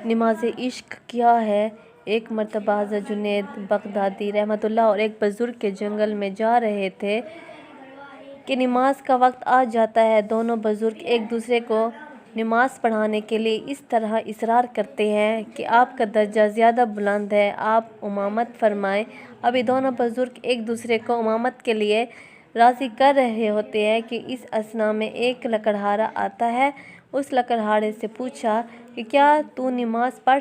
نماز عشق کیا ہے؟ ایک مرتبہ حضرت جنید بغدادی رحمۃ اللہ اور ایک بزرگ کے جنگل میں جا رہے تھے کہ نماز کا وقت آ جاتا ہے۔ دونوں بزرگ ایک دوسرے کو نماز پڑھانے کے لیے اس طرح اصرار کرتے ہیں کہ آپ کا درجہ زیادہ بلند ہے، آپ امامت فرمائیں۔ ابھی دونوں بزرگ ایک دوسرے کو امامت کے لیے راضی کر رہے ہوتے ہیں کہ اس اثناء میں ایک لکڑہارا آتا ہے۔ اس لکڑہارے سے پوچھا کہ کیا تو نماز پڑھا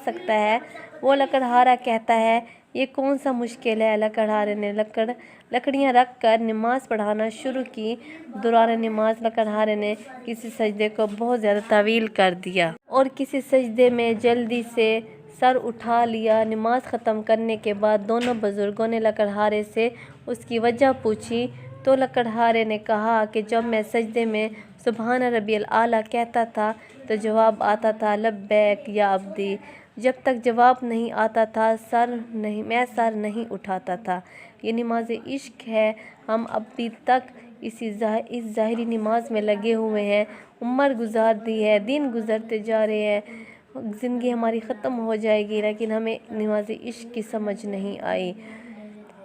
سکتا ہے؟ وہ لکڑہارا کہتا ہے، یہ کون سا مشکل ہے؟ لکڑہارے نے لکڑیاں رکھ کر نماز پڑھانا شروع کی۔ دوران نماز لکڑہارے نے کسی سجدے کو بہت زیادہ طویل کر دیا اور کسی سجدے میں جلدی سے سر اٹھا لیا۔ نماز ختم کرنے کے بعد دونوں بزرگوں نے لکڑہارے سے اس کی وجہ پوچھی تو لکڑہارے نے کہا کہ جب میں سجدے میں سبحان ربی الاعلیٰ کہتا تھا تو جواب آتا تھا لبیک یا عبدی۔ جب تک جواب نہیں آتا تھا میں سر نہیں اٹھاتا تھا۔ یہ نماز عشق ہے۔ ہم ابھی تک اس ظاہری نماز میں لگے ہوئے ہیں، عمر گزار دی ہے، دن گزرتے جا رہے ہیں، زندگی ہماری ختم ہو جائے گی، لیکن ہمیں نماز عشق کی سمجھ نہیں آئی۔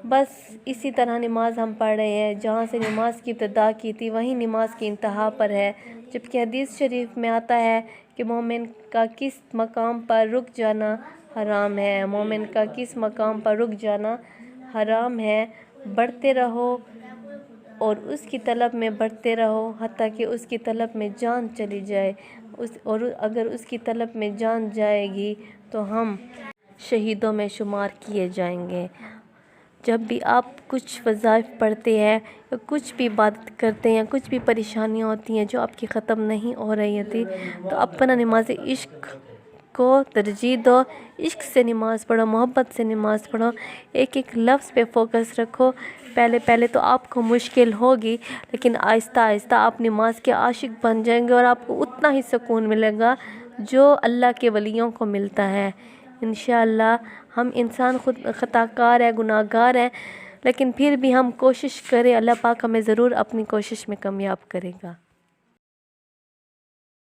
بس اسی طرح نماز ہم پڑھ رہے ہیں، جہاں سے نماز کی ابتدا کی تھی وہیں نماز کی انتہا پر ہے، جبکہ حدیث شریف میں آتا ہے کہ مومن کا کس مقام پر رک جانا حرام ہے، مومن کا کس مقام پر رک جانا حرام ہے۔ بڑھتے رہو اور اس کی طلب میں بڑھتے رہو حتیٰ کہ اس کی طلب میں جان چلی جائے، اور اگر اس کی طلب میں جان جائے گی تو ہم شہیدوں میں شمار کیے جائیں گے۔ جب بھی آپ کچھ وظائف پڑھتے ہیں یا کچھ بھی عبادت کرتے ہیں، کچھ بھی پریشانیاں ہوتی ہیں جو آپ کی ختم نہیں ہو رہی ہوتی، تو اپنا نماز عشق کو ترجیح دو، عشق سے نماز پڑھو، محبت سے نماز پڑھو، ایک ایک لفظ پہ فوکس رکھو۔ پہلے تو آپ کو مشکل ہوگی، لیکن آہستہ آہستہ آپ نماز کے عاشق بن جائیں گے اور آپ کو اتنا ہی سکون ملے گا جو اللہ کے ولیوں کو ملتا ہے۔ انشاءاللہ ہم انسان خود خطا کار ہیں، گناہ گار ہیں، لیکن پھر بھی ہم کوشش کریں، اللہ پاک ہمیں ضرور اپنی کوشش میں کامیاب کرے گا۔